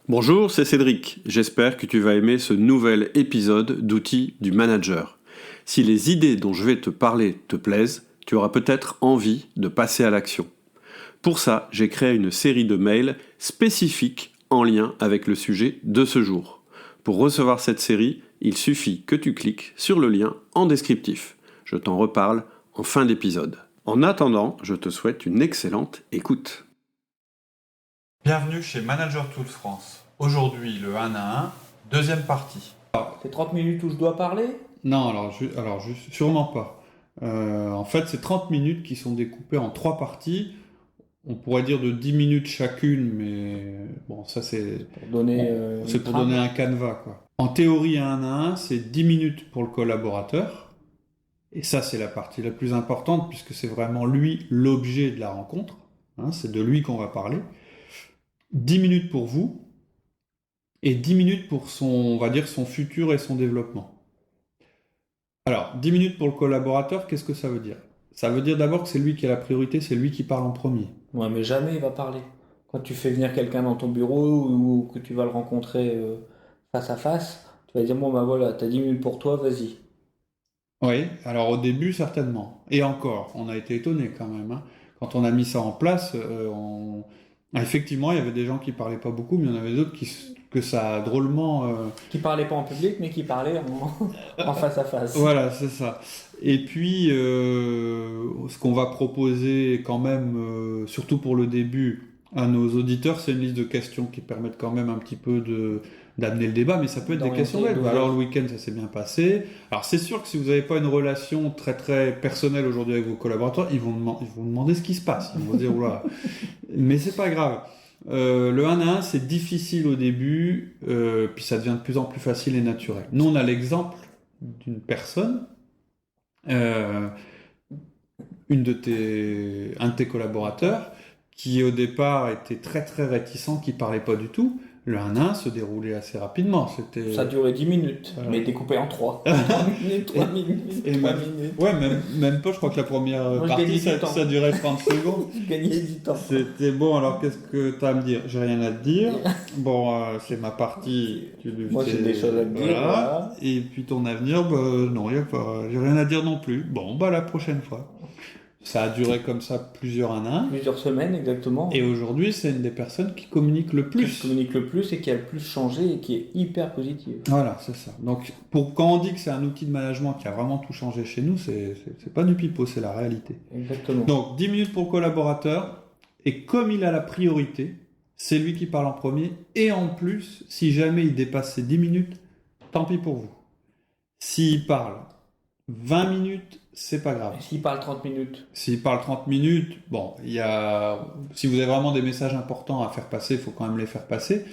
Bonjour, c'est Cédric. J'espère que tu vas aimer ce nouvel épisode d'Outils du Manager. Si les idées dont je vais te parler te plaisent, tu auras peut-être envie de passer à l'action. Pour ça, j'ai créé une série de mails spécifiques en lien avec le sujet de ce jour. Pour recevoir cette série, il suffit que tu cliques sur le lien en descriptif. Je t'en reparle en fin d'épisode. En attendant, je te souhaite une excellente écoute. Bienvenue chez Manager Tools France. Aujourd'hui, le 1 à 1, deuxième partie. C'est 30 minutes où je dois parler? Non, sûrement pas. En fait, c'est 30 minutes qui sont découpées en 3 parties. On pourrait dire de 10 minutes chacune, mais bon, ça c'est Pour donner, c'est pour donner un canevas, quoi. En théorie, 1 à 1, c'est 10 minutes pour le collaborateur. Et ça, c'est la partie la plus importante, puisque c'est vraiment lui l'objet de la rencontre. C'est de lui qu'on va parler. 10 minutes pour vous. Et 10 minutes pour on va dire, son futur et son développement. Alors, 10 minutes pour le collaborateur, qu'est-ce que ça veut dire? Ça veut dire d'abord que c'est lui qui a la priorité, c'est lui qui parle en premier. Ouais, mais jamais il va parler. Quand tu fais venir quelqu'un dans ton bureau ou que tu vas le rencontrer face à face, tu vas dire, bon bah voilà, t'as 10 minutes pour toi, vas-y. Oui, alors au début, certainement. Et encore, on a été étonnés quand même. Quand on a mis ça en place, effectivement, il y avait des gens qui parlaient pas beaucoup, mais il y en avait d'autres que ça a drôlement... Qui parlait pas en public, mais qui parlait en face à face. Voilà, c'est ça. Et puis, ce qu'on va proposer quand même, surtout pour le début, à nos auditeurs, c'est une liste de questions qui permettent quand même un petit peu d'amener le débat, mais ça peut être des questions bêtes. Alors le week-end, ça s'est bien passé. Alors c'est sûr que si vous n'avez pas une relation très très personnelle aujourd'hui avec vos collaborateurs, ils vont vous demander ce qui se passe. Ils vont vous dire, oula. Mais c'est pas grave. Le 1 à 1, c'est difficile au début, puis ça devient de plus en plus facile et naturel. Nous, on a l'exemple d'une personne, un de tes collaborateurs, qui au départ était très très réticent, qui parlait pas du tout. Le 1 à 1 se déroulait assez rapidement. Ça a duré 10 minutes, mais découpé en 3. 3 minutes, 3 minutes, 3 minutes. Ouais, même pas, je crois que la première partie, ça durait 30 secondes. Je gagnais du temps. C'était bon, alors qu'est-ce que tu as à me dire? J'ai rien à te dire. Bon, c'est ma partie. Moi, j'ai des choses à te dire. Voilà. Et puis ton avenir, non, j'ai rien à dire non plus. Bon, la prochaine fois. Ça a duré comme ça plusieurs 1 à 1. Plusieurs semaines, exactement. Et aujourd'hui, c'est une des personnes qui communique le plus. Qui communique le plus et qui a le plus changé et qui est hyper positive. Voilà, c'est ça. Donc, quand on dit que c'est un outil de management qui a vraiment tout changé chez nous, c'est pas du pipeau, c'est la réalité. Exactement. Donc, 10 minutes pour le collaborateur. Et comme il a la priorité, c'est lui qui parle en premier. Et en plus, si jamais il dépasse ces 10 minutes, tant pis pour vous. S'il parle 20 minutes, c'est pas grave. Et s'il parle 30 minutes? S'il parle 30 minutes, bon, si vous avez vraiment des messages importants à faire passer, il faut quand même les faire passer.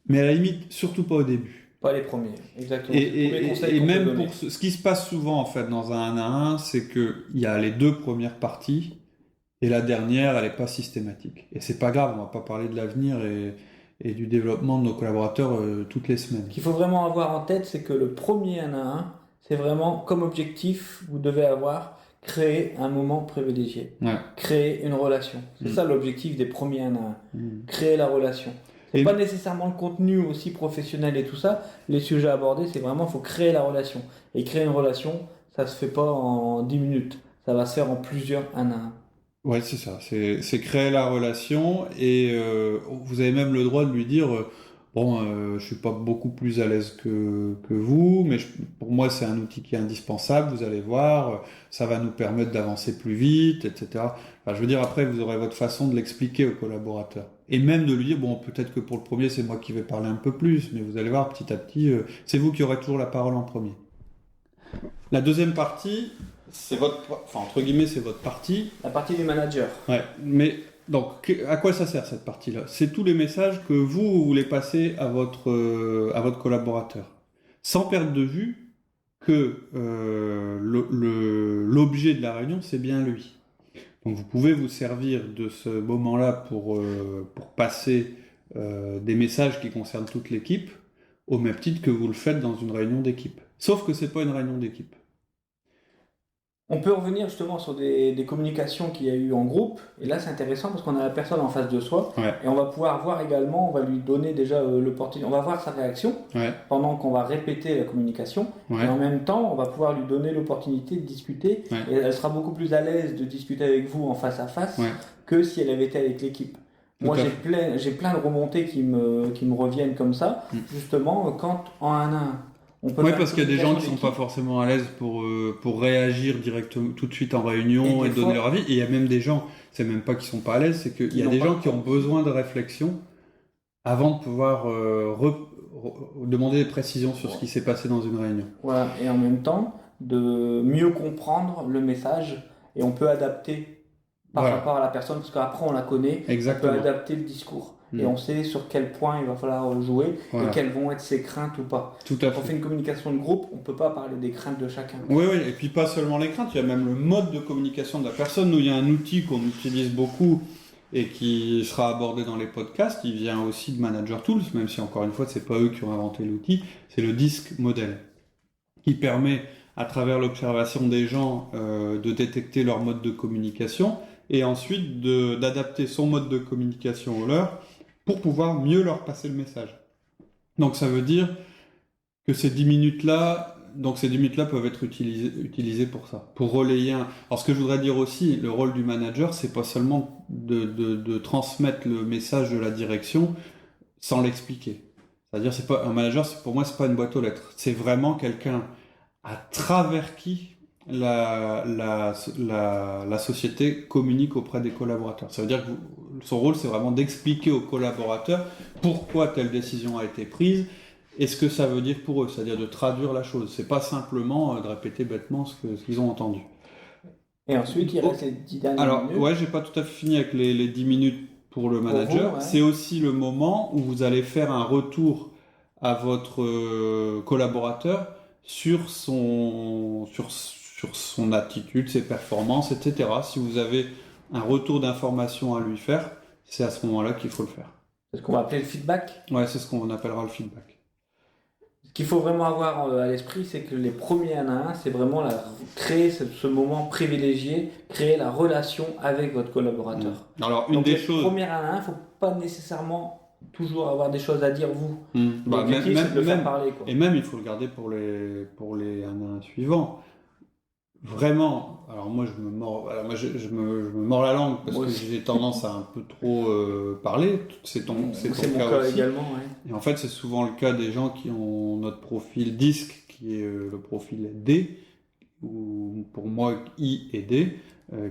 Mais à la limite, surtout pas au début. Pas les premiers, exactement. Et même pour ce qui se passe souvent en fait dans un 1 à 1, c'est qu'il y a les 2 premières parties et la dernière, elle n'est pas systématique. Et c'est pas grave, on va pas parler de l'avenir et du développement de nos collaborateurs toutes les semaines. Ce qu'il faut vraiment avoir en tête, c'est que le premier 1 à 1, c'est vraiment comme objectif, vous devez avoir créer un moment privilégié, créer une relation. C'est ça l'objectif des premiers 1 à 1, créer la relation. C'est pas nécessairement le contenu aussi professionnel et tout ça. Les sujets abordés, c'est vraiment, il faut créer la relation. Et créer une relation, ça se fait pas en 10 minutes. Ça va se faire en plusieurs 1 à 1. Ouais, c'est ça. C'est créer la relation et vous avez même le droit de lui dire je suis pas beaucoup plus à l'aise que vous, mais pour moi c'est un outil qui est indispensable. Vous allez voir, ça va nous permettre d'avancer plus vite, etc. Enfin, je veux dire, après vous aurez votre façon de l'expliquer aux collaborateurs et même de lui dire peut-être que pour le premier c'est moi qui vais parler un peu plus, mais vous allez voir petit à petit, c'est vous qui aurez toujours la parole en premier. La deuxième partie, c'est entre guillemets, c'est votre partie. La partie du manager. Ouais, mais donc, à quoi ça sert cette partie-là? C'est tous les messages que vous voulez passer à votre collaborateur, sans perdre de vue que l'objet de la réunion, c'est bien lui. Donc, vous pouvez vous servir de ce moment-là pour passer des messages qui concernent toute l'équipe, au même titre que vous le faites dans une réunion d'équipe. Sauf que c'est pas une réunion d'équipe. On peut revenir justement sur des communications qu'il y a eu en groupe, et là c'est intéressant parce qu'on a la personne en face de soi, et on va pouvoir voir également, on va lui donner déjà l'opportunité, on va voir sa réaction pendant qu'on va répéter la communication, et en même temps on va pouvoir lui donner l'opportunité de discuter, et elle sera beaucoup plus à l'aise de discuter avec vous en face à face que si elle avait été avec l'équipe. Moi j'ai plein de remontées qui me reviennent comme ça, justement quand en 1 à 1. Oui, parce qu'il y a des gens qui ne sont pas forcément à l'aise pour réagir directement tout de suite en réunion et donner leur avis. Et il y a même des gens, c'est même pas qu'ils ne sont pas à l'aise, c'est qu'il y a des gens qui ont besoin de réflexion avant de pouvoir demander des précisions sur ce qui s'est passé dans une réunion. Voilà, et en même temps, de mieux comprendre le message, et on peut adapter par rapport à la personne, parce qu'après on la connaît, Exactement. On peut adapter le discours. Et on sait sur quel point il va falloir jouer et quelles vont être ses craintes ou pas. Tout à fait. Quand on fait une communication de groupe, on ne peut pas parler des craintes de chacun. Oui, et puis pas seulement les craintes, il y a même le mode de communication de la personne. Nous, il y a un outil qu'on utilise beaucoup et qui sera abordé dans les podcasts. Il vient aussi de Manager Tools, même si encore une fois, ce n'est pas eux qui ont inventé l'outil. C'est le DISC modèle, qui permet, à travers l'observation des gens, de détecter leur mode de communication et ensuite d'adapter son mode de communication au leur, pour pouvoir mieux leur passer le message. Donc ça veut dire que ces 10 minutes-là peuvent être utilisées pour ça, pour relayer un... Alors ce que je voudrais dire aussi, le rôle du manager, c'est pas seulement de transmettre le message de la direction sans l'expliquer. C'est-à-dire, un manager, pour moi, c'est pas une boîte aux lettres. C'est vraiment quelqu'un à travers qui la société communique auprès des collaborateurs. Ça veut dire que son rôle, c'est vraiment d'expliquer aux collaborateurs pourquoi telle décision a été prise et ce que ça veut dire pour eux, c'est-à-dire de traduire la chose. C'est pas simplement de répéter bêtement ce qu'ils ont entendu. Et ensuite, il reste les 10 dernières minutes. Alors, j'ai pas tout à fait fini avec les 10 minutes pour le manager. Pour vous, c'est aussi le moment où vous allez faire un retour à votre collaborateur sur son attitude, ses performances, etc. Si vous avez un retour d'information à lui faire, c'est à ce moment-là qu'il faut le faire. C'est ce qu'on va appeler le feedback ? Ouais, c'est ce qu'on appellera le feedback. Ce qu'il faut vraiment avoir à l'esprit, c'est que les premiers 1 à 1, c'est vraiment créer ce moment privilégié, créer la relation avec votre collaborateur. Alors, Donc, les premières 1 à 1, il ne faut pas nécessairement toujours avoir des choses à dire vous. L'objectif, c'est de le faire parler. Et même, il faut le garder pour les 1 à 1 suivants. Vraiment, alors moi je me mords la langue parce que j'ai tendance à un peu trop parler. C'est mon cas aussi. Également, ouais. Et en fait, c'est souvent le cas des gens qui ont notre profil DISC, qui est le profil D, ou pour moi I et D,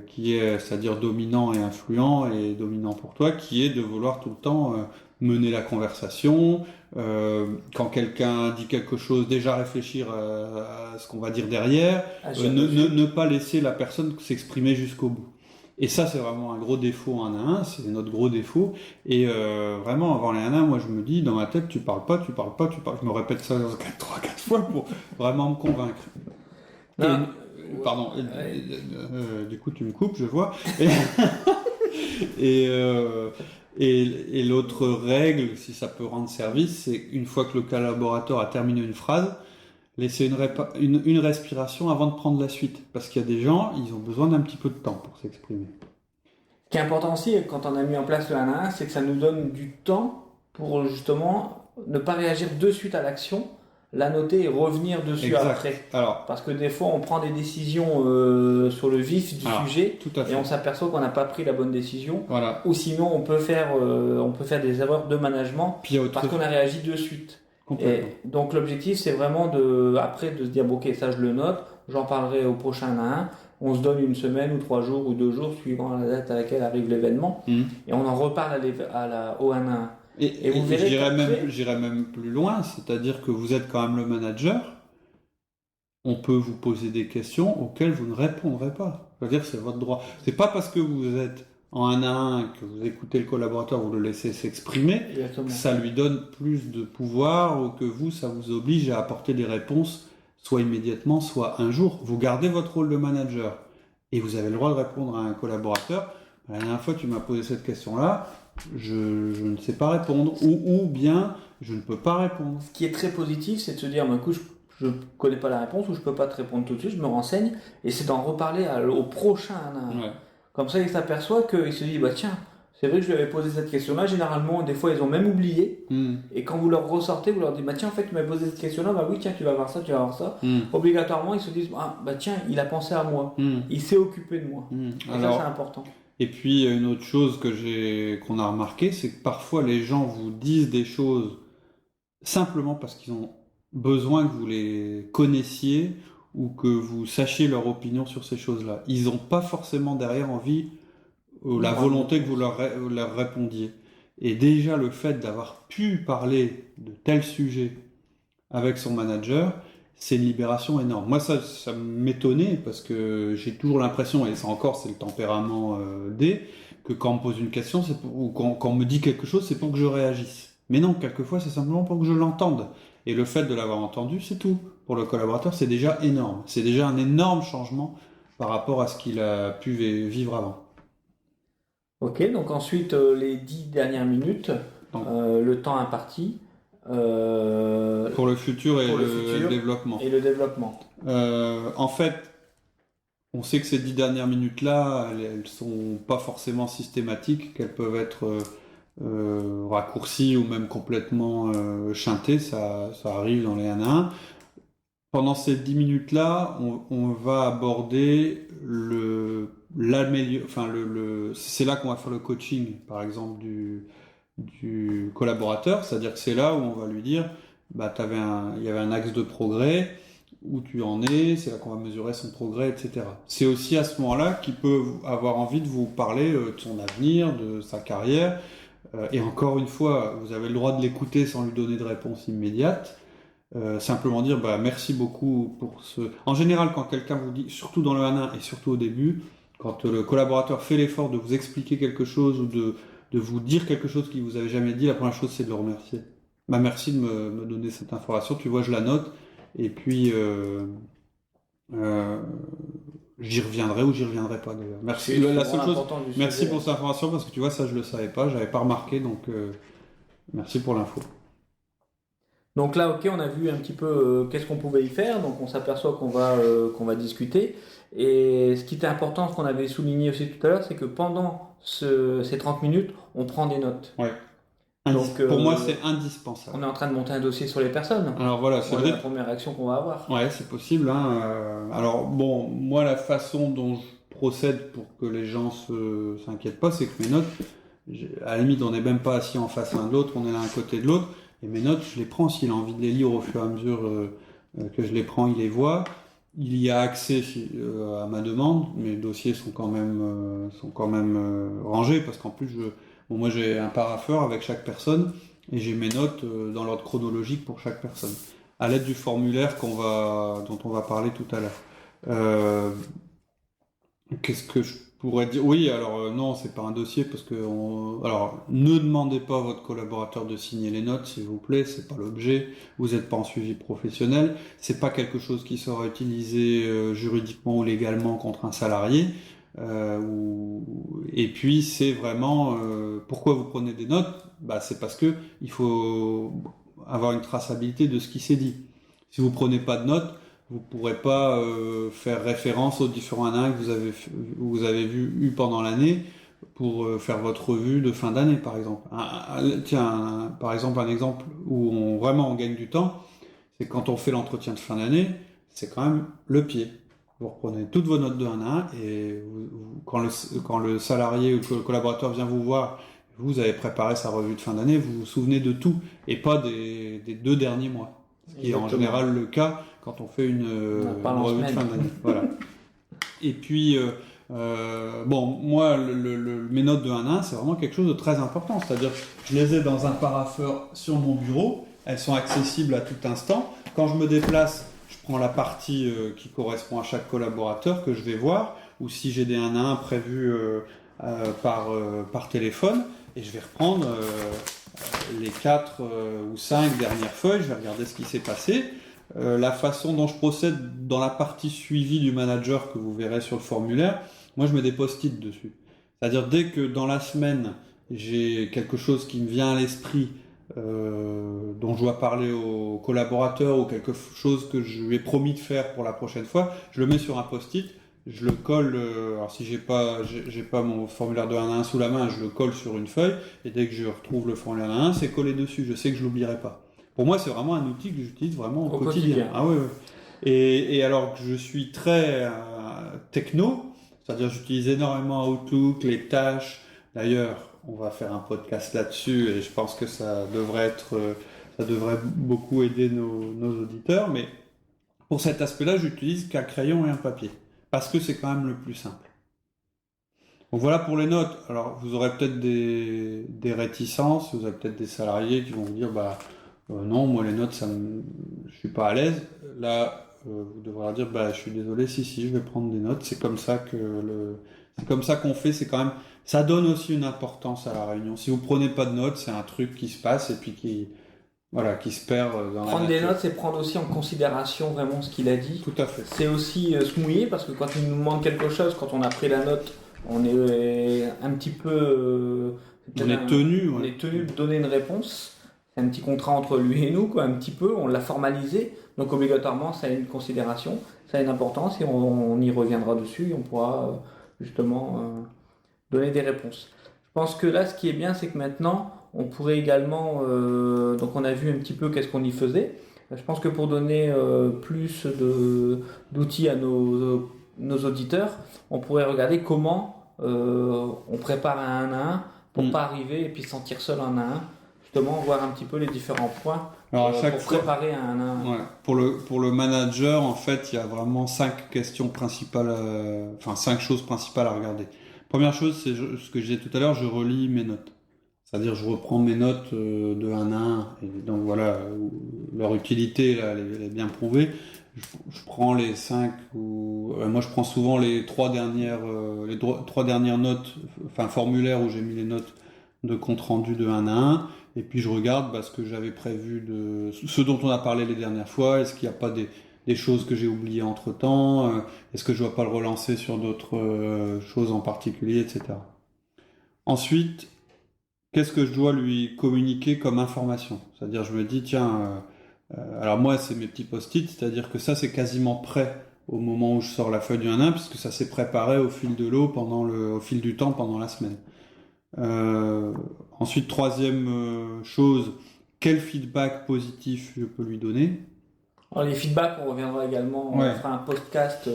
qui est, c'est-à-dire dominant et influent, et dominant pour toi, qui est de vouloir tout le temps mener la conversation, quand quelqu'un dit quelque chose, déjà réfléchir à ce qu'on va dire derrière, ne pas laisser la personne s'exprimer jusqu'au bout. Et ça, c'est vraiment un gros défaut en 1 à 1, c'est notre gros défaut. Et vraiment, avant les 1 à 1, moi je me dis, dans ma tête, tu parles pas. Je me répète ça 3-4 fois pour vraiment me convaincre. Pardon, du coup tu me coupes, je vois. Et l'autre règle, si ça peut rendre service, c'est une fois que le collaborateur a terminé une phrase, laisser une respiration avant de prendre la suite. Parce qu'il y a des gens, ils ont besoin d'un petit peu de temps pour s'exprimer. Ce qui est important aussi, quand on a mis en place le 1 à 1, c'est que ça nous donne du temps pour justement ne pas réagir de suite à l'action, la noter et revenir dessus après. Parce que des fois, on prend des décisions sur le vif du sujet et on s'aperçoit qu'on n'a pas pris la bonne décision. Voilà. Ou sinon, on peut faire des erreurs de management parce qu'on a réagi de suite. Et donc, l'objectif, c'est vraiment après de se dire, bon, ok, ça je le note, j'en parlerai au prochain 1 à 1. On se donne 1 semaine ou 3 jours ou 2 jours suivant la date à laquelle arrive l'événement. Et on en reparle au 1 à 1. Et vous verrez j'irais même plus loin, c'est-à-dire que vous êtes quand même le manager, on peut vous poser des questions auxquelles vous ne répondrez pas. C'est-à-dire que c'est votre droit. C'est pas parce que vous êtes en 1 à 1, que vous écoutez le collaborateur, vous le laissez s'exprimer, que ça lui donne plus de pouvoir ou que ça vous oblige à apporter des réponses, soit immédiatement, soit un jour. Vous gardez votre rôle de manager et vous avez le droit de répondre à un collaborateur. La dernière fois, tu m'as posé cette question-là, je ne sais pas répondre, ou bien je ne peux pas répondre. Ce qui est très positif, c'est de se dire, d'un coup, je je connais pas la réponse ou je peux pas te répondre tout de suite, je me renseigne et c'est d'en reparler au prochain 1 à 1. Ouais. Comme ça, il s'aperçoit qu'il se dit, bah tiens, c'est vrai que je lui avais posé cette question-là. Généralement, des fois, ils ont même oublié. Et quand vous leur ressortez, vous leur dites, bah tiens, en fait, tu m'as posé cette question-là, bah oui, tiens, tu vas voir ça, tu vas voir ça. Obligatoirement, ils se disent, ah bah tiens, il a pensé à moi, il s'est occupé de moi. Et Alors, ça, c'est important. et puis, une autre chose qu'on a remarqué, c'est que parfois les gens vous disent des choses simplement parce qu'ils ont besoin que vous les connaissiez ou que vous sachiez leur opinion sur ces choses-là. Ils n'ont pas forcément derrière envie ou la volonté que vous leur répondiez. Et déjà, le fait d'avoir pu parler de tel sujet avec son manager, c'est une libération énorme. Moi, ça m'étonnait parce que j'ai toujours l'impression, et ça encore, c'est le tempérament D, que quand on me pose une question, ou quand on me dit quelque chose, c'est pour que je réagisse. Mais non, quelquefois, c'est simplement pour que je l'entende. Et le fait de l'avoir entendu, c'est tout. Pour le collaborateur, c'est déjà énorme. C'est déjà un énorme changement par rapport à ce qu'il a pu vivre avant. Ok, donc ensuite, les 10 dernières minutes, le temps imparti. Pour le futur et le développement. Et le développement. En fait, on sait que ces 10 dernières minutes-là, elles sont pas forcément systématiques, qu'elles peuvent être raccourcies ou même complètement chantées, ça arrive dans les 1 à 1. Pendant ces 10 minutes-là, on va aborder c'est là qu'on va faire le coaching, par exemple, du collaborateur, c'est-à-dire que c'est là où on va lui dire, bah, il y avait un axe de progrès, où tu en es, c'est là qu'on va mesurer son progrès, etc. C'est aussi à ce moment-là qu'il peut avoir envie de vous parler de son avenir, de sa carrière, et encore une fois, vous avez le droit de l'écouter sans lui donner de réponse immédiate, simplement dire bah, merci beaucoup pour ce... En général, quand quelqu'un vous dit, surtout dans le 1 à 1 et surtout au début, quand le collaborateur fait l'effort de vous expliquer quelque chose ou de vous dire quelque chose qu'il vous avait jamais dit, la première chose c'est de le remercier. Bah, merci de me donner cette information, tu vois, je la note, et puis j'y reviendrai ou j'y reviendrai pas d'ailleurs. Merci. La seule chose, merci pour cette information parce que tu vois, ça je le savais pas, j'avais pas remarqué, donc merci pour l'info. Donc là, ok, on a vu un petit peu qu'est-ce qu'on pouvait y faire, donc on s'aperçoit qu'on va discuter. Et ce qui était important, ce qu'on avait souligné aussi tout à l'heure, c'est que pendant ces 30 minutes, on prend des notes. Ouais. Donc, pour moi, c'est indispensable. On est en train de monter un dossier sur les personnes. Alors voilà, c'est la première réaction qu'on va avoir. Ouais, c'est possible. Alors bon, moi, la façon dont je procède pour que les gens s'inquiètent pas, c'est que mes notes, à la limite, on n'est même pas assis en face l'un de l'autre, on est l'un à côté de l'autre. Et mes notes, je les prends. S'il a envie de les lire au fur et à mesure que je les prends, il les voit. Il y a accès à ma demande. Mes dossiers sont quand même rangés parce qu'en plus, moi j'ai un parapheur avec chaque personne et j'ai mes notes dans l'ordre chronologique pour chaque personne, à l'aide du formulaire dont on va parler tout à l'heure. Qu'est-ce que je pourrais dire ? Oui, alors non, c'est pas un dossier parce que alors ne demandez pas à votre collaborateur de signer les notes, s'il vous plaît, c'est pas l'objet. Vous n'êtes pas en suivi professionnel, c'est pas quelque chose qui sera utilisé juridiquement ou légalement contre un salarié. Et puis c'est vraiment pourquoi vous prenez des notes ? Bah, c'est parce que il faut avoir une traçabilité de ce qui s'est dit. Si vous prenez pas de notes, vous pourrez pas faire référence aux différents 1 à 1 que vous avez eu pendant l'année pour faire votre revue de fin d'année, par exemple. Par exemple, un exemple où on gagne du temps, c'est quand on fait l'entretien de fin d'année, c'est quand même le pied. Vous reprenez toutes vos notes de 1 à 1 et quand le salarié ou le collaborateur vient vous voir, vous avez préparé sa revue de fin d'année, vous vous souvenez de tout et pas des 2 derniers mois. Ce qui est en général le cas quand on fait une revue de fin d'année. Voilà. Et puis, moi, mes notes de 1 à 1, c'est vraiment quelque chose de très important. C'est-à-dire, je les ai dans un parapheur sur mon bureau, elles sont accessibles à tout instant. Quand je me déplace, je prends la partie qui correspond à chaque collaborateur que je vais voir, ou si j'ai des 1 à 1 prévus par téléphone, et je vais reprendre les 4 ou 5 dernières feuilles, je vais regarder ce qui s'est passé. La façon dont je procède dans la partie suivi du manager que vous verrez sur le formulaire, moi je mets des post-it dessus. C'est-à-dire dès que dans la semaine j'ai quelque chose qui me vient à l'esprit dont je dois parler aux collaborateurs ou quelque chose que je lui ai promis de faire pour la prochaine fois, je le mets sur un post-it, je le colle, alors si j'ai pas mon formulaire de 1 à 1 sous la main, je le colle sur une feuille, et dès que je retrouve le formulaire de 1 à 1, c'est collé dessus, je sais que je l'oublierai pas. Pour moi, c'est vraiment un outil que j'utilise vraiment au quotidien. Ah ouais. Et alors que je suis très techno, c'est-à-dire j'utilise énormément Outlook, les tâches. D'ailleurs, on va faire un podcast là-dessus et je pense que ça devrait beaucoup aider nos auditeurs. Mais pour cet aspect-là, j'utilise qu'un crayon et un papier parce que c'est quand même le plus simple. Donc voilà pour les notes. Alors vous aurez peut-être des réticences, vous avez peut-être des salariés qui vont vous dire non, moi les notes, je suis pas à l'aise. Là, vous devrez leur dire je suis désolé, si, je vais prendre des notes. C'est comme ça qu'on fait. C'est quand même, ça donne aussi une importance à la réunion. Si vous prenez pas de notes, c'est un truc qui se passe et puis qui se perd dans la Prendre des notes, c'est prendre aussi en considération vraiment ce qu'il a dit. Tout à fait. C'est aussi se mouiller parce que quand il nous demande quelque chose, quand on a pris la note, on est un petit peu. On est tenu de donner une réponse. C'est un petit contrat entre lui et nous, un petit peu. On l'a formalisé. Donc obligatoirement, ça a une considération, ça a une importance et on y reviendra dessus et on pourra justement donner des réponses. Je pense que là, ce qui est bien, c'est que maintenant, on pourrait également, donc on a vu un petit peu qu'est-ce qu'on y faisait. Je pense que pour donner plus d'outils à nos auditeurs, on pourrait regarder comment on prépare un 1 à 1 pour ne pas arriver et puis se sentir seul en 1 à 1. Justement, voir un petit peu les différents points pour préparer un 1 à 1. Ouais. Pour le manager, en fait, il y a vraiment 5 questions principales, 5 choses principales à regarder. Première chose, c'est ce que je disais tout à l'heure, je relis mes notes. C'est-à-dire, je reprends mes notes de 1 à 1, et donc voilà, leur utilité, là, elle est bien prouvée. Je prends les 5 moi je prends souvent les 3 dernières notes, formulaires où j'ai mis les notes de compte rendu de 1 à 1, et puis je regarde ce que j'avais prévu de ce dont on a parlé les dernières fois. Est-ce qu'il n'y a pas des choses que j'ai oubliées entre temps, est-ce que je ne dois pas le relancer sur d'autres choses en particulier, etc. Ensuite, qu'est-ce que je dois lui communiquer comme information? C'est-à-dire, je me dis, tiens, alors moi, c'est mes petits post-it, c'est-à-dire que ça, c'est quasiment prêt au moment où je sors la feuille du 1 à 1, puisque ça s'est préparé au fil de l'eau, au fil du temps, pendant la semaine. Ensuite, troisième chose, quel feedback positif je peux lui donner? Alors, les feedbacks, on reviendra également, on fera un podcast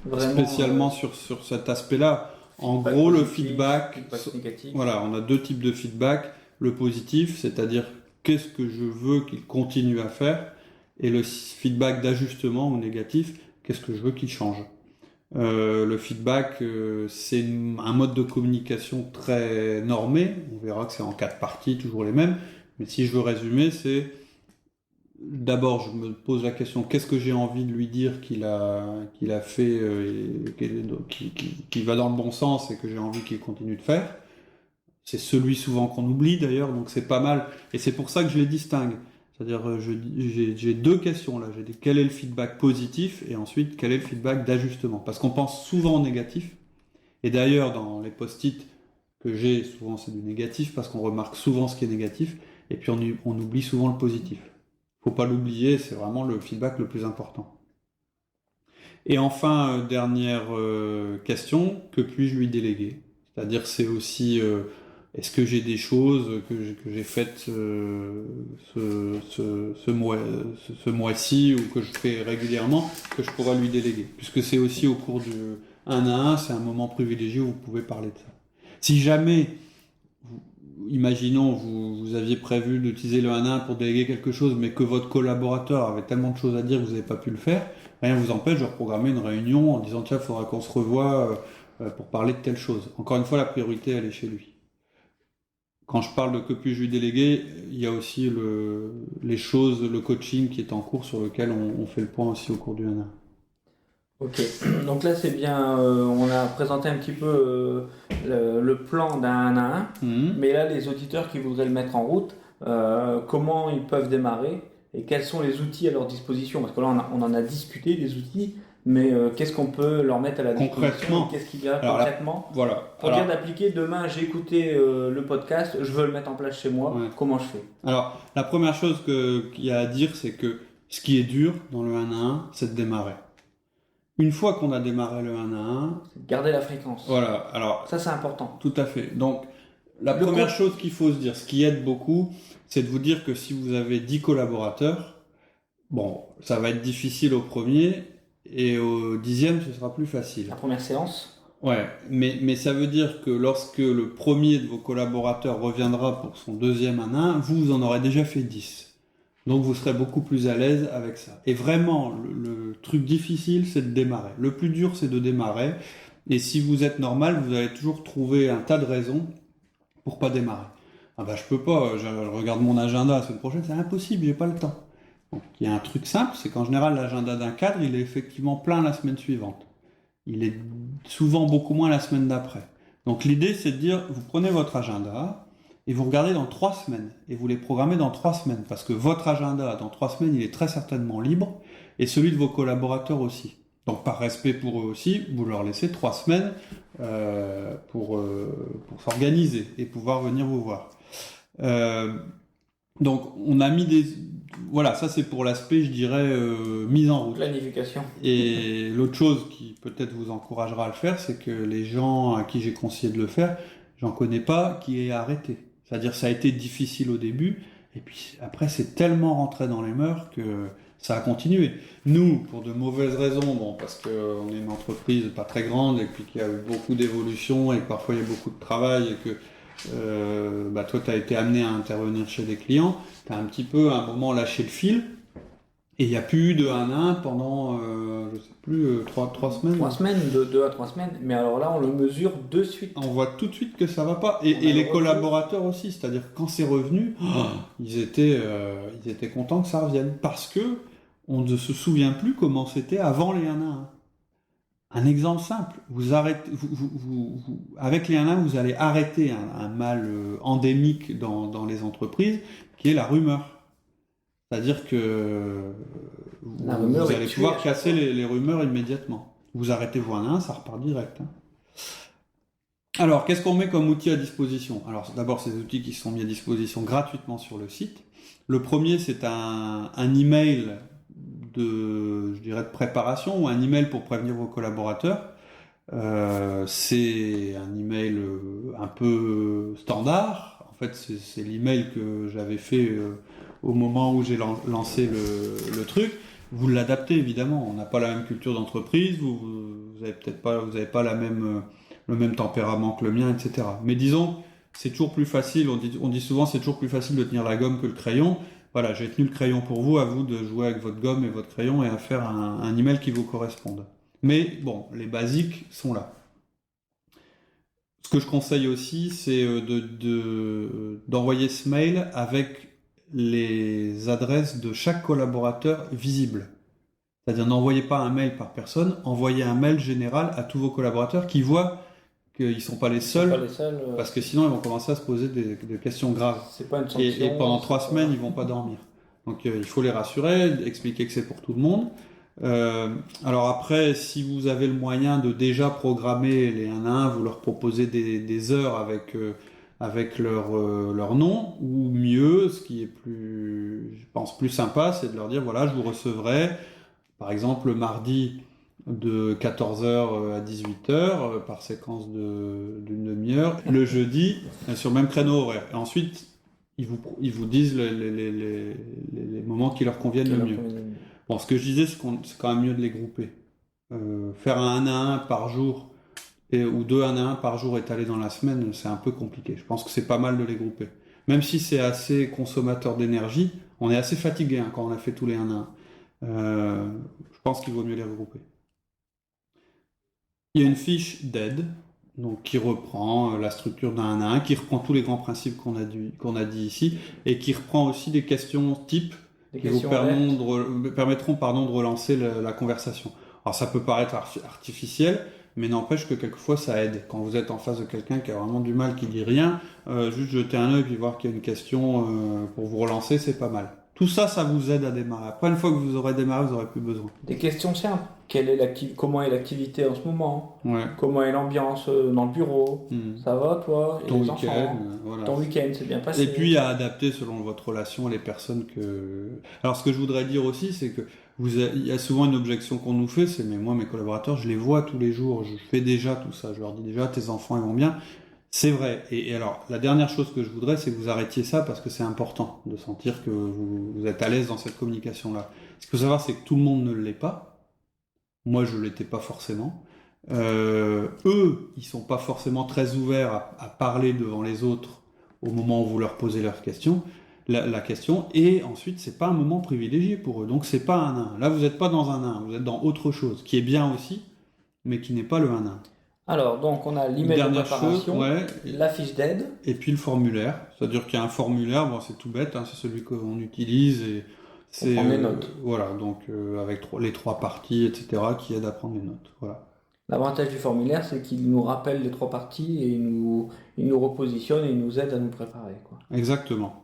vraiment spécialement sur cet aspect-là. En gros, le feedback négatif. Voilà, on a 2 types de feedback. Le positif, c'est-à-dire qu'est-ce que je veux qu'il continue à faire, et le feedback d'ajustement ou négatif, qu'est-ce que je veux qu'il change. Le feedback, c'est un mode de communication très normé. On verra que c'est en 4 parties, toujours les mêmes. Mais si je veux résumer, c'est d'abord, je me pose la question, qu'est-ce que j'ai envie de lui dire qu'il a fait, qui va dans le bon sens et que j'ai envie qu'il continue de faire. C'est celui souvent qu'on oublie d'ailleurs, donc c'est pas mal. Et c'est pour ça que je les distingue. C'est-à-dire, j'ai 2 questions là. J'ai dit quel est le feedback positif et ensuite quel est le feedback d'ajustement. Parce qu'on pense souvent au négatif. Et d'ailleurs, dans les post-it que j'ai, souvent c'est du négatif parce qu'on remarque souvent ce qui est négatif. Et puis on oublie souvent le positif. Faut pas l'oublier, c'est vraiment le feedback le plus important. Et enfin, dernière question, que puis-je lui déléguer? C'est-à-dire, c'est aussi est-ce que j'ai des choses que j'ai faites ce mois-ci ou que je fais régulièrement que je pourrais lui déléguer? Puisque c'est aussi au cours du 1 à 1, c'est un moment privilégié où vous pouvez parler de ça. Si jamais, imaginons, vous aviez prévu d'utiliser le 1 à 1 pour déléguer quelque chose, mais que votre collaborateur avait tellement de choses à dire que vous n'avez pas pu le faire, rien ne vous empêche de reprogrammer une réunion en disant tiens, il faudra qu'on se revoie pour parler de telle chose. Encore une fois, la priorité, elle est chez lui. Quand je parle de que puis-je lui déléguer, il y a aussi le coaching qui est en cours sur lequel on fait le point aussi au cours du 1 à 1. Ok, donc là c'est bien, on a présenté un petit peu le plan d'un 1 à 1, mais là les auditeurs qui voudraient le mettre en route, comment ils peuvent démarrer et quels sont les outils à leur disposition? Parce que là on en a discuté des outils, mais qu'est-ce qu'on peut leur mettre à la disposition? Concrètement. Qu'est-ce qu'il y a concrètement? Voilà. Pour dire d'appliquer, demain j'ai écouté le podcast, je veux le mettre en place chez moi, comment je fais? Alors, la première chose qu'il y a à dire, c'est que ce qui est dur dans le 1 à 1, c'est de démarrer. Une fois qu'on a démarré le 1 à 1... Garder la fréquence. Voilà, alors... Ça, c'est important. Tout à fait. Donc, la première chose qu'il faut se dire, ce qui aide beaucoup, c'est de vous dire que si vous avez 10 collaborateurs, bon, ça va être difficile au premier, et au 10e, ce sera plus facile. La première séance? Ouais, mais ça veut dire que lorsque le premier de vos collaborateurs reviendra pour son deuxième 1 à 1, vous en aurez déjà fait 10. Donc vous serez beaucoup plus à l'aise avec ça. Et vraiment, le truc difficile, c'est de démarrer. Le plus dur, c'est de démarrer. Et si vous êtes normal, vous allez toujours trouver un tas de raisons pour pas démarrer. Ah bah je peux pas, je regarde mon agenda la semaine prochaine, c'est impossible, j'ai pas le temps. Donc il y a un truc simple, c'est qu'en général, l'agenda d'un cadre, il est effectivement plein la semaine suivante. Il est souvent beaucoup moins la semaine d'après. Donc l'idée, c'est de dire, vous prenez votre agenda, et vous regardez dans 3 semaines, et vous les programmez dans 3 semaines, parce que votre agenda, dans 3 semaines, il est très certainement libre, et celui de vos collaborateurs aussi. Donc par respect pour eux aussi, vous leur laissez 3 semaines pour s'organiser, et pouvoir venir vous voir. Donc on a mis des... Voilà, ça c'est pour l'aspect, je dirais, mise en route. Planification. Et l'autre chose qui peut-être vous encouragera à le faire, c'est que les gens à qui j'ai conseillé de le faire, j'en connais pas qui aient arrêté. C'est-à-dire ça a été difficile au début, et puis après c'est tellement rentré dans les mœurs que ça a continué. Nous, pour de mauvaises raisons, bon, parce qu'on est une entreprise pas très grande, et puis qu'il y a eu beaucoup d'évolutions, et que parfois il y a beaucoup de travail, et que toi tu as été amené à intervenir chez des clients, tu as un petit peu à un moment lâché le fil, et il n'y a plus eu de 1 à 1 pendant, je sais plus, 3 semaines. 3 semaines, 2 à 3 semaines, mais alors là on le mesure de suite. On voit tout de suite que ça va pas. Et les collaborateurs aussi, c'est-à-dire que quand c'est revenu, ils étaient contents que ça revienne. Parce que on ne se souvient plus comment c'était avant les 1 à 1. Un exemple simple, avec les 1 à 1, vous allez arrêter un mal endémique dans les entreprises, qui est la rumeur. C'est-à-dire que vous allez pouvoir casser les rumeurs immédiatement. Vous arrêtez vos 1 à 1, ça repart direct. Alors, qu'est-ce qu'on met comme outil à disposition? Alors, d'abord, ces outils qui sont mis à disposition gratuitement sur le site. Le premier, c'est un email de préparation, ou un email pour prévenir vos collaborateurs. C'est un email un peu standard. En fait, c'est l'email que j'avais fait au moment où j'ai lancé le truc. Vous l'adaptez évidemment. On n'a pas la même culture d'entreprise. Vous avez pas le même tempérament que le mien, etc. Mais disons, c'est toujours plus facile. On dit souvent, c'est toujours plus facile de tenir la gomme que le crayon. Voilà, j'ai tenu le crayon pour vous. À vous de jouer avec votre gomme et votre crayon et à faire un email qui vous corresponde. Mais bon, les basiques sont là. Ce que je conseille aussi, c'est d'envoyer ce mail avec les adresses de chaque collaborateur visibles. C'est-à-dire, n'envoyez pas un mail par personne, envoyez un mail général à tous vos collaborateurs qui voient qu'ils ne sont pas les seuls, parce que sinon ils vont commencer à se poser des questions graves. C'est pas une sanction, et pendant 3 semaines, ils ne vont pas dormir. Donc il faut les rassurer, expliquer que c'est pour tout le monde. Alors après, si vous avez le moyen de déjà programmer les 1 à 1, vous leur proposez des heures avec leur nom, ou mieux, ce qui est plus sympa, c'est de leur dire, voilà, je vous recevrai, par exemple, le mardi de 14h à 18h, par séquence d'une demi-heure, le jeudi, sur le même créneau horaire. Et ensuite, ils vous disent les moments qui leur conviennent le mieux. Bon, ce que je disais, c'est quand même mieux de les grouper. Faire un 1 à 1 par jour, ou 2 1 à 1 par jour étalés dans la semaine, c'est un peu compliqué. Je pense que c'est pas mal de les grouper. Même si c'est assez consommateur d'énergie, on est assez fatigué quand on a fait tous les 1 à 1. Je pense qu'il vaut mieux les regrouper. Il y a une fiche d'aide, donc qui reprend la structure d'un 1 à 1, qui reprend tous les grands principes qu'on a dit ici, et qui reprend aussi des questions types qui vous permettront de relancer la conversation. Alors ça peut paraître artificiel, mais n'empêche que quelquefois ça aide. Quand vous êtes en face de quelqu'un qui a vraiment du mal, qui dit rien, juste jeter un œil puis voir qu'il y a une question pour vous relancer, c'est pas mal. Tout ça, ça vous aide à démarrer. Après, une fois que vous aurez démarré, vous n'aurez plus besoin. Des questions simples. Comment est l'activité en ce moment? Ouais. Comment est l'ambiance dans le bureau? Ça va, toi? Et Ton les week-end, enfants? voilà. Ton week-end, c'est bien passé? Et puis à adapter selon votre relation les personnes que... Alors ce que je voudrais dire aussi, c'est que il y a souvent une objection qu'on nous fait, c'est mais moi mes collaborateurs, je les vois tous les jours, je fais déjà tout ça, je leur dis déjà tes enfants ils vont bien. C'est vrai. Et alors la dernière chose que je voudrais, c'est que vous arrêtiez ça parce que c'est important de sentir que vous êtes à l'aise dans cette communication-là. Ce qu'il faut savoir, c'est que tout le monde ne l'est pas. Moi, je l'étais pas forcément. Eux, ils sont pas forcément très ouverts à parler devant les autres au moment où vous leur posez la question. Et ensuite, c'est pas un moment privilégié pour eux. Donc, c'est pas un 1. Là, vous n'êtes pas dans un 1, vous êtes dans autre chose, qui est bien aussi, mais qui n'est pas le 1-1. Alors, donc, on a l'email de préparation, la fiche d'aide. Et puis le formulaire. C'est-à-dire qu'il y a un formulaire, bon, c'est tout bête, hein, c'est celui qu'on utilise et on prend des notes. Voilà, donc avec les 3 parties, etc., qui aident à prendre les notes. Voilà. L'avantage du formulaire, c'est qu'il nous rappelle les 3 parties et il nous repositionne et il nous aide à nous préparer, quoi. Exactement.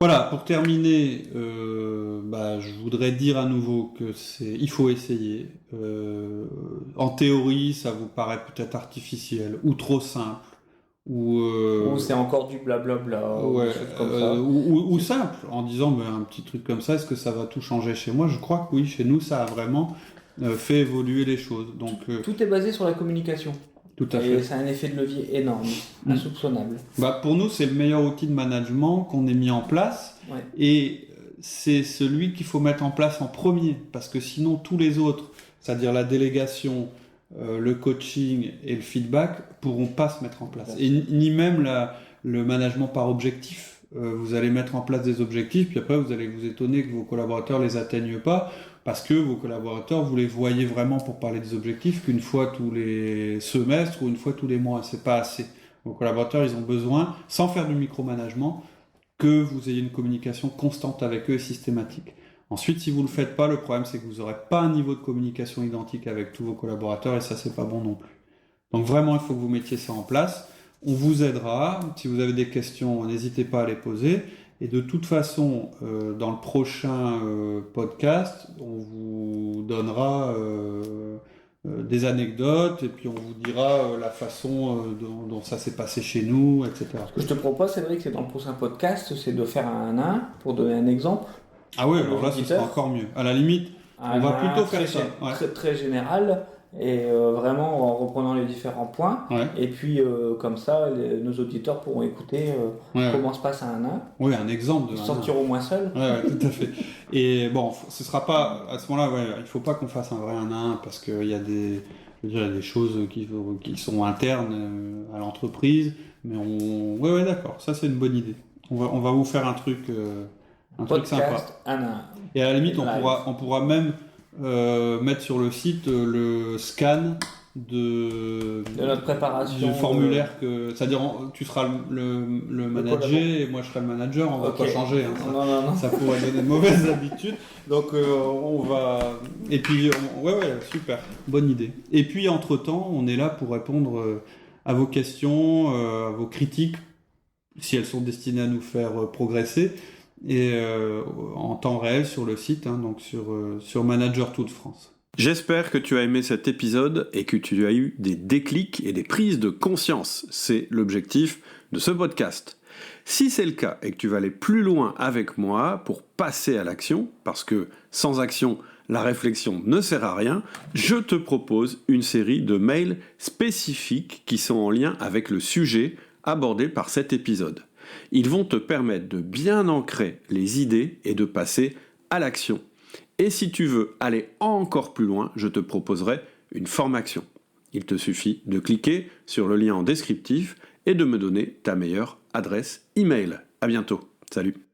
Voilà, pour terminer, je voudrais dire à nouveau que il faut essayer. En théorie, ça vous paraît peut-être artificiel ou trop simple. Ou c'est encore du blablabla, ou simple, en disant un petit truc comme ça, est-ce que ça va tout changer chez moi? Je crois que oui, chez nous, ça a vraiment fait évoluer les choses. Donc, tout est basé sur la communication. Tout à fait. Et ça a un effet de levier énorme, insoupçonnable. Pour nous, c'est le meilleur outil de management qu'on ait mis en place. Ouais. Et c'est celui qu'il faut mettre en place en premier. Parce que sinon, tous les autres, c'est-à-dire la délégation, le coaching et le feedback, pourront pas se mettre en place. Et ni même le management par objectif. Vous allez mettre en place des objectifs, puis après, vous allez vous étonner que vos collaborateurs les atteignent pas. Parce que vos collaborateurs, vous les voyez vraiment pour parler des objectifs qu'une fois tous les semestres ou une fois tous les mois. C'est pas assez. Vos collaborateurs, ils ont besoin, sans faire du micromanagement, que vous ayez une communication constante avec eux et systématique. Ensuite, si vous le faites pas, le problème, c'est que vous n'aurez pas un niveau de communication identique avec tous vos collaborateurs et ça, c'est pas bon non plus. Donc vraiment, il faut que vous mettiez ça en place. On vous aidera. Si vous avez des questions, n'hésitez pas à les poser. Et de toute façon, dans le prochain podcast, on vous donnera des anecdotes et puis on vous dira la façon dont ça s'est passé chez nous, etc. Ce que je te propose, Cédric, c'est dans le prochain podcast, c'est de faire un 1 pour donner un exemple. Ah oui, alors là, ce sera encore mieux. À la limite, on va plutôt faire ça. Très, très général. Et vraiment en reprenant les différents points. Ouais. Et puis comme ça, nos auditeurs pourront écouter comment se passe un 1. Oui, un exemple. Ils se sentiront moins seuls. Oui, tout à fait. Et bon, ce sera pas, à ce moment-là, il ne faut pas qu'on fasse un vrai 1-1 parce qu'il y a des choses qui sont internes à l'entreprise. Mais ouais, d'accord, ça c'est une bonne idée. On va vous faire un truc sympa. 1-1. Et à la limite, on pourra même mettre sur le site le scan de notre préparation du formulaire c'est-à-dire tu seras le manager et moi je serai le manager, on va pas changer hein, non. Ça pourrait donner de mauvaises habitudes, donc on va et puis ouais super, bonne idée. Et puis entre temps on est là pour répondre à vos questions, à vos critiques si elles sont destinées à nous faire progresser et en temps réel sur le site, hein, donc sur Manager Tools France. J'espère que tu as aimé cet épisode et que tu as eu des déclics et des prises de conscience. C'est l'objectif de ce podcast. Si c'est le cas et que tu vas aller plus loin avec moi pour passer à l'action, parce que sans action, la réflexion ne sert à rien, je te propose une série de mails spécifiques qui sont en lien avec le sujet abordé par cet épisode. Ils vont te permettre de bien ancrer les idées et de passer à l'action. Et si tu veux aller encore plus loin, je te proposerai une formation. Il te suffit de cliquer sur le lien en descriptif et de me donner ta meilleure adresse email. À bientôt. Salut.